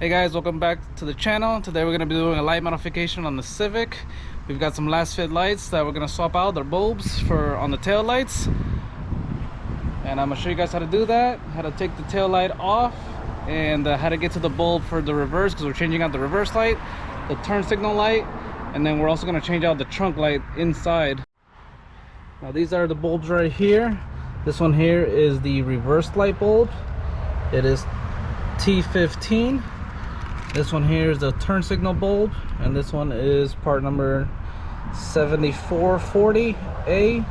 Hey guys, welcome back to the channel. Today we're going to be doing a light modification on the Civic. We've got some Lasfit lights that we're going to swap out. They're bulbs for on the tail lights, and I'm going to show you guys how to do that, how to take the tail light off, and how to get to the bulb for the reverse, because we're changing out the reverse light, the turn signal light, and then we're also going to change out the trunk light inside. Now these are the bulbs right here. This one here is the reverse light bulb. It is T15. This one here is the turn signal bulb, and this one is part number 7440A.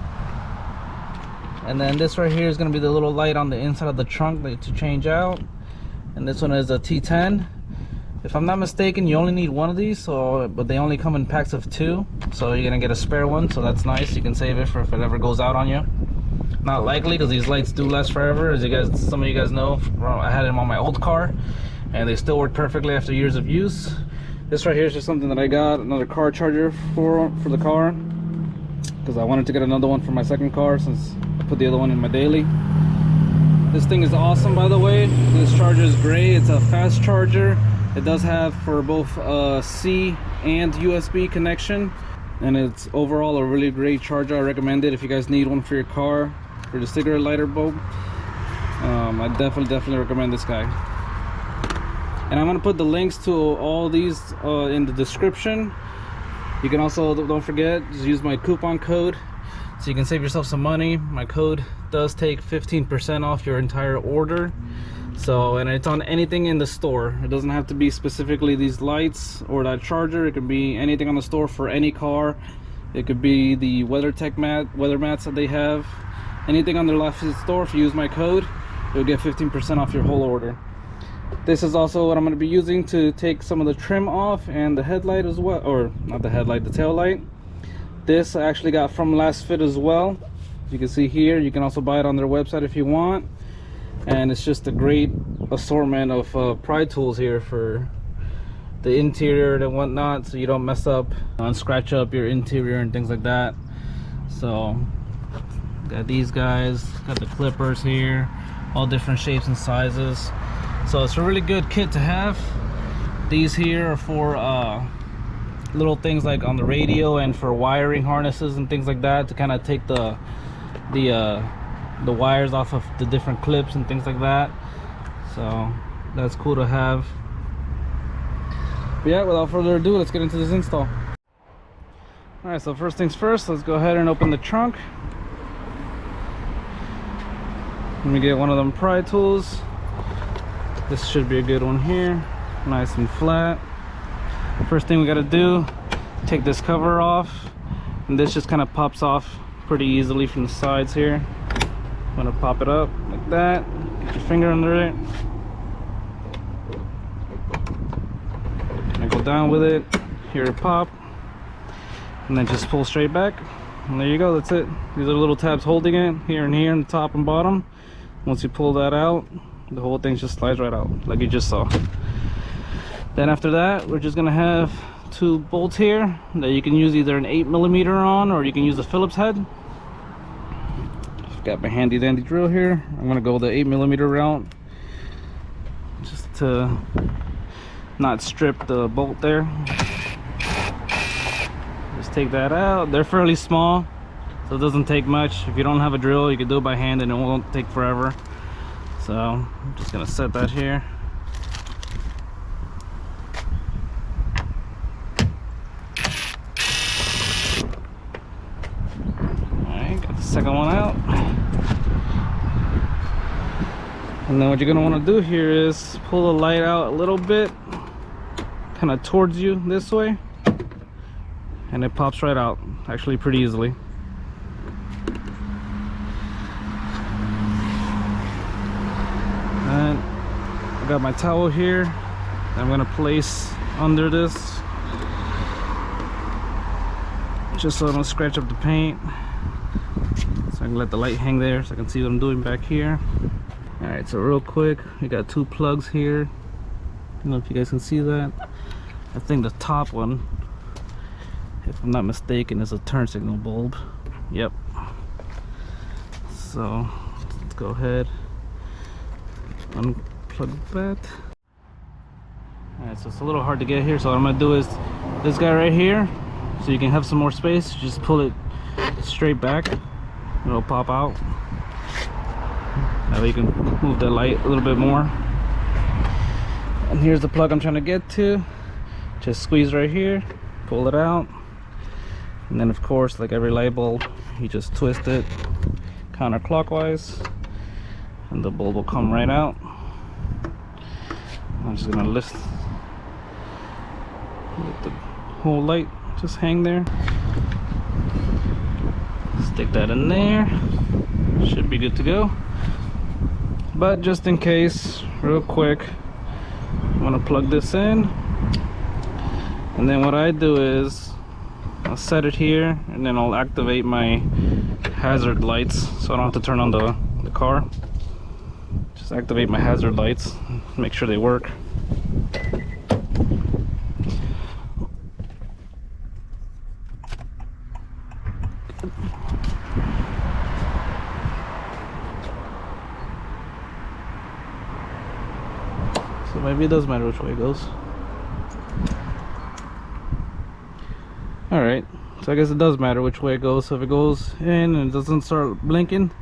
And then this right here is going to be the little light on the inside of the trunk to change out. And this one is a T10. If I'm not mistaken, you only need one of these, but they only come in packs of 2, so you're gonna get a spare one, so that's nice. You can save it for if it ever goes out on you. Not likely, because these lights do last forever. As some of you guys know, I had them on my old car and they still work perfectly after years of use. This right here is just something that I got, another car charger for the car, because I wanted to get another one for my second car since I put the other one in my daily. This thing is awesome, by the way. This charger is great. It's a fast charger. It does have for both C and USB connection, and it's overall a really great charger. I recommend it if you guys need one for your car, for the cigarette lighter bulb. I definitely recommend this guy. And I'm gonna put the links to all these in the description. You can also, don't forget, just use my coupon code so you can save yourself some money. My code does take 15% off your entire order. So, and it's on anything in the store. It doesn't have to be specifically these lights or that charger. It could be anything on the store for any car. It could be the weather mats that they have. Anything on their Lasfit store, if you use my code, you'll get 15% off your whole order. This is also what I'm going to be using to take some of the trim off and the headlight as well, or not the headlight, the tail light. This I actually got from Lasfit as well. You can see here, you can also buy it on their website if you want. And it's just a great assortment of pry tools here for the interior and whatnot, so you don't mess up and scratch up your interior and things like that. So got these guys, got the clippers here, all different shapes and sizes. So it's a really good kit to have. These here are for little things like on the radio and for wiring harnesses and things like that, to kind of take the wires off of the different clips and things like that. So that's cool to have. But yeah, without further ado, let's get into this install. Alright, so first things first, let's go ahead and open the trunk. Let me get one of them pry tools. This should be a good one here, nice and flat. First thing we got to do, take this cover off, and this just kind of pops off pretty easily from the sides here. I'm gonna pop it up like that, get your finger under it, and go down with it, hear it pop, and then just pull straight back, and there you go. That's it. These are little tabs holding it here and here on the top and bottom. Once you pull that out, the whole thing just slides right out like you just saw. Then after that, we're just gonna have 2 bolts here that you can use either an 8mm on, or you can use a Phillips head. Got my handy dandy drill here. I'm gonna go the 8mm route just to not strip the bolt there. Just take that out. They're fairly small, so it doesn't take much. If you don't have a drill, you can do it by hand and it won't take forever. So I'm just gonna set that here. Alright, got the second one out. And then what you're gonna want to do here is pull the light out a little bit, kind of towards you this way, and it pops right out, actually pretty easily. And I got my towel here that I'm gonna place under this, just so I don't scratch up the paint. So I can let the light hang there so I can see what I'm doing back here. Alright, so real quick, we got 2 plugs here. I don't know if you guys can see that. I think the top one, if I'm not mistaken, is a turn signal bulb. Yep. So let's go ahead, unplug that. Alright, so it's a little hard to get here, so what I'm gonna do is this guy right here, so you can have some more space, just pull it straight back, it'll pop out. That way you can move the light a little bit more. And here's the plug I'm trying to get to. Just squeeze right here, pull it out, and then of course, like every light bulb, you just twist it counterclockwise and the bulb will come right out. I'm just gonna let the whole light just hang there. Stick that in there, should be good to go. But just in case, real quick, I'm gonna plug this in, and then what I do is I'll set it here, and then I'll activate my hazard lights so I don't have to turn on the car. Just activate my hazard lights, make sure they work. So maybe it does matter which way it goes. Alright, so I guess it does matter which way it goes. So if it goes in and it doesn't start blinking,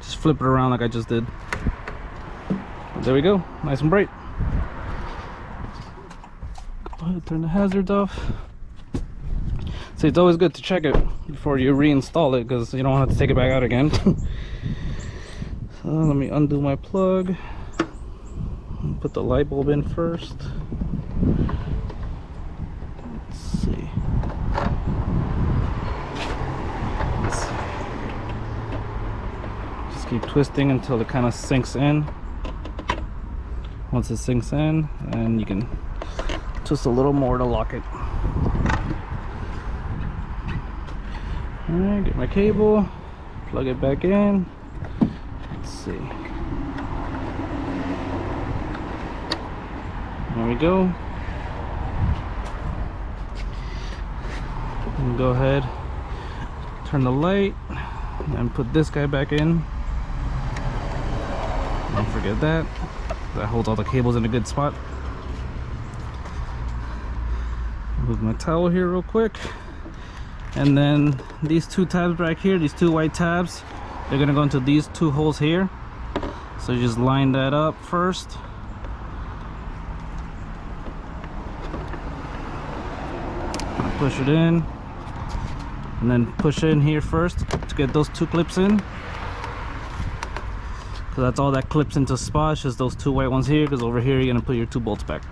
just flip it around like I just did. But there we go, nice and bright. Go ahead, turn the hazards off. So it's always good to check it before you reinstall it, because you don't have to take it back out again. So let me undo my plug. Put the light bulb in first. Let's see. Just keep twisting until it kind of sinks in. Once it sinks in, and you can twist a little more to lock it. Alright, get my cable, plug it back in. Let's see. There we go. And go ahead, turn the light, and put this guy back in. Don't forget that. That holds all the cables in a good spot. Move my towel here real quick. And then these two tabs back here, these two white tabs, they're gonna go into these two holes here. So you just line that up first. Push it in, and then push in here first to get those two clips in, because that's all that clips into spot. It's just those two white ones here, because over here you're gonna put your two bolts back.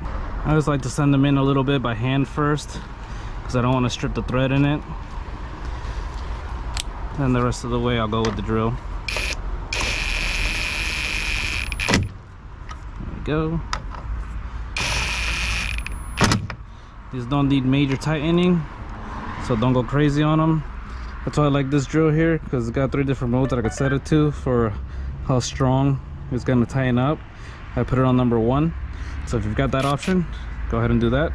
I just like to send them in a little bit by hand first, because I don't want to strip the thread in it. And the rest of the way I'll go with the drill. There we go. These don't need major tightening, so don't go crazy on them. That's why I like this drill here, because it's got 3 different modes that I could set it to for how strong it's going to tighten up. I put it on number 1, so if you've got that option, go ahead and do that.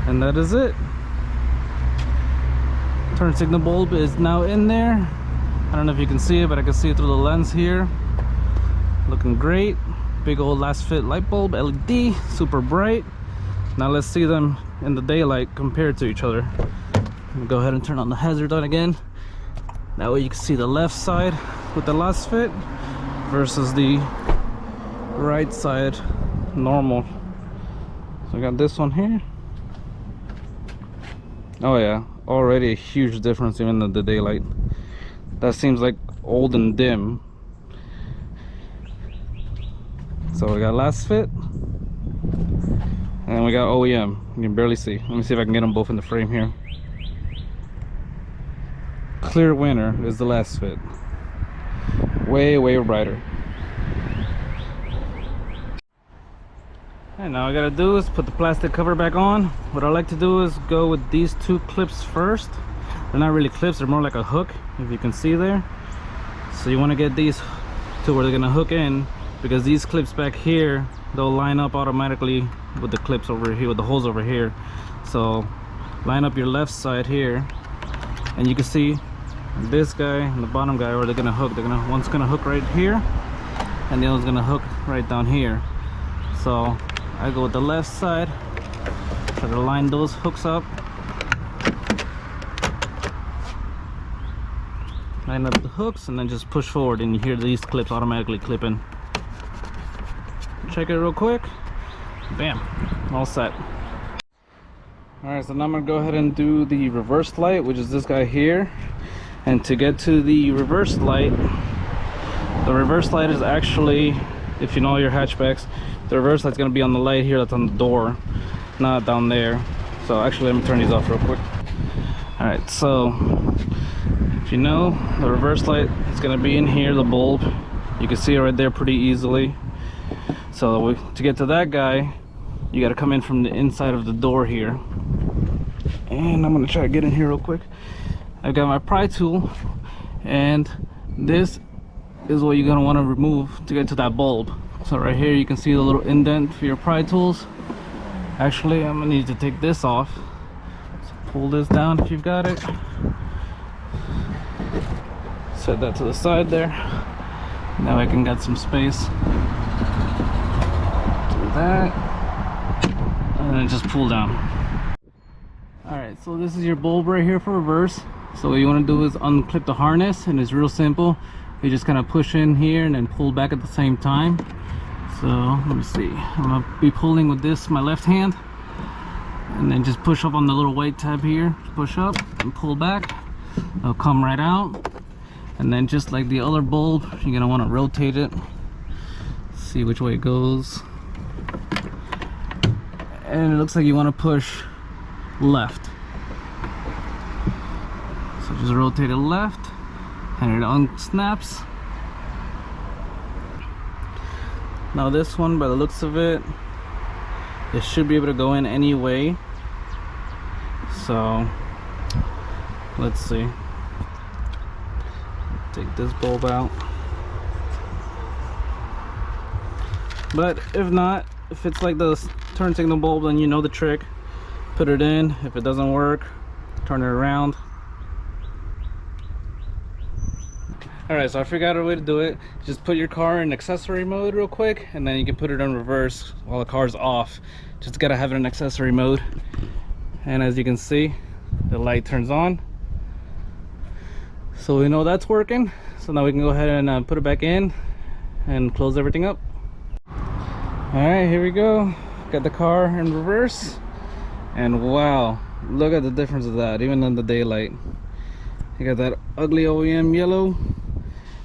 And that is it. Turn signal bulb is now in there. I don't know if you can see it, but I can see it through the lens here. Looking great. Big old Lasfit light bulb, LED, super bright. Now let's see them in the daylight compared to each other. I'm gonna go ahead and turn on the hazard light again. That way you can see the left side with the Lasfit versus the right side normal. So I got this one here. Oh yeah, already a huge difference even in the daylight. That seems like old and dim. So we got Lasfit, and we got OEM. You can barely see. Let me see if I can get them both in the frame here. Clear winner is the Lasfit. Way brighter. And now all I gotta do is put the plastic cover back on. What I like to do is go with these two clips first. They're not really clips, they're more like a hook, if you can see there. So you want to get these to where they're gonna hook in, because these clips back here, they'll line up automatically with the clips over here, with the holes over here. So line up your left side here, and you can see this guy and the bottom guy where they're gonna hook. One's gonna hook right here, and the other one's gonna hook right down here. So I go with the left side, try to line those hooks up, line up the hooks, and then just push forward, and you hear these clips automatically clipping. Check it real quick. Bam, all set. Alright, so now I'm gonna go ahead and do the reverse light, which is this guy here. And to get to the reverse light is actually, if you know your hatchbacks, the reverse light's gonna be on the light here that's on the door, not down there. So actually, let me turn these off real quick. Alright, so if you know, the reverse light is gonna be in here, the bulb. You can see it right there pretty easily. So to get to that guy, you got to come in from the inside of the door here. And I'm gonna try to get in here real quick. I've got my pry tool, and this is what you're gonna want to remove to get to that bulb. So right here you can see the little indent for your pry tools. Actually, I'm gonna need to take this off. So pull this down if you've got it. Set that to the side there. Now I can get some space. Do that, and then just pull down. Alright, so this is your bulb right here for reverse. So what you want to do is unclip the harness, and it's real simple. You just kind of push in here and then pull back at the same time. So let me see, I'm gonna be pulling with this, my left hand, and then just push up on the little white tab here. Push up and pull back. It'll come right out. And then just like the other bulb, you're gonna want to rotate it, see which way it goes. And it looks like you want to push left. So just rotate it left, and it unsnaps. Now this one, by the looks of it, it should be able to go in any way. So let's see. Take this bulb out. But if not, if it's like the turn signal bulb, then you know the trick. Put it in. If it doesn't work, turn it around. Alright, so I figured out a way to do it. Just put your car in accessory mode real quick, and then you can put it in reverse while the car's off. Just gotta have it in accessory mode. And as you can see, the light turns on. So we know that's working. So now we can go ahead and put it back in and close everything up. Alright, here we go. Got the car in reverse. And wow, look at the difference of that, even in the daylight. You got that ugly OEM yellow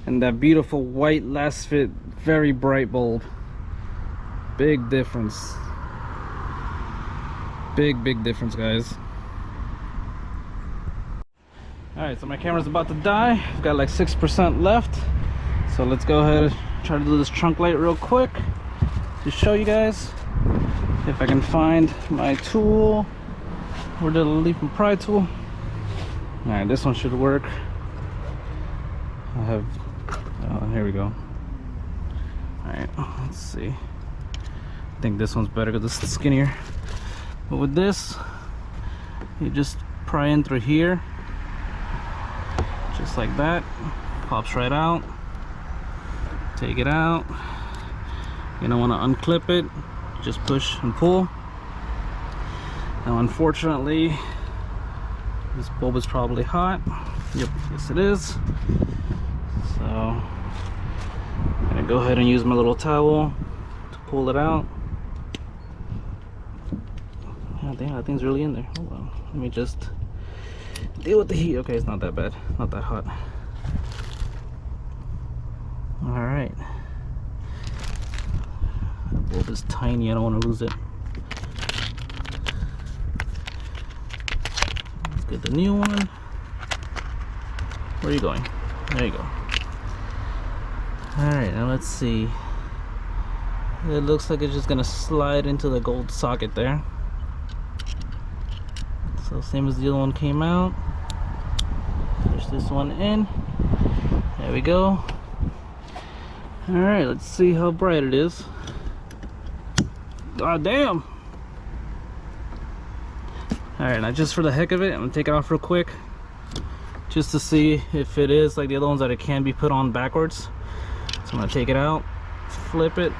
and that beautiful white Lasfit, very bright bulb. Big difference. Big difference, guys. Alright, so my camera's about to die. I've got like 6% left. So let's go ahead and try to do this trunk light real quick to show you guys. If I can find my tool. Where did I leave my pry tool? Alright, this one should work. I have, here we go. Alright, let's see. I think this one's better because it's skinnier. But with this, you just pry in through here. Just like that. Pops right out. Take it out. You don't want to unclip it. Just push and pull. Now unfortunately, this bulb is probably hot. Yep, yes it is. So I'm gonna go ahead and use my little towel to pull it out. Oh damn, that thing's really in there. Hold on, let me just deal with the heat. Okay, it's not that bad, not that hot. All right, that bulb is tiny, I don't want to lose it. Let's get the new one. Where are you going? There you go. All right, now let's see. It looks like it's just gonna slide into the gold socket there. So same as the other one came out. Push this one in. There we go. All right, let's see how bright it is. God damn. All right, now just for the heck of it, I'm gonna take it off real quick, just to see if it is like the other ones that it can be put on backwards. So I'm gonna take it out flip it.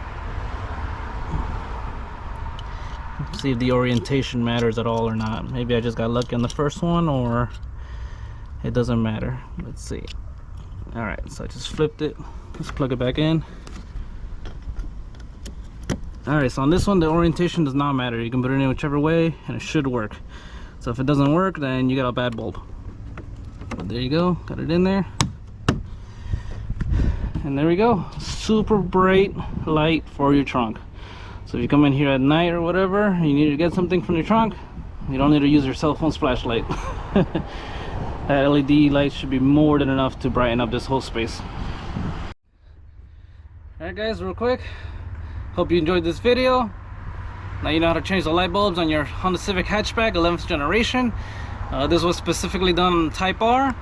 See if the orientation matters at all or not. Maybe I just got lucky on the first one, or it doesn't matter. Let's see. All right, so I just flipped it. Let's plug it back in. All right, so on this one, the orientation does not matter. You can put it in whichever way and it should work. So if it doesn't work, then you got a bad bulb. But there you go, got it in there. And there we go, super bright light for your trunk. So if you come in here at night or whatever, and you need to get something from your trunk, you don't need to use your cell phone's flashlight. That LED light should be more than enough to brighten up this whole space. Alright guys, real quick, hope you enjoyed this video. Now you know how to change the light bulbs on your Honda Civic hatchback, 11th generation. This was specifically done on TypeR,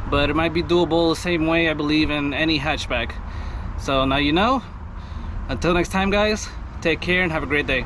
but it might be doable the same way, I believe, in any hatchback. So now you know. Until next time guys, take care and have a great day.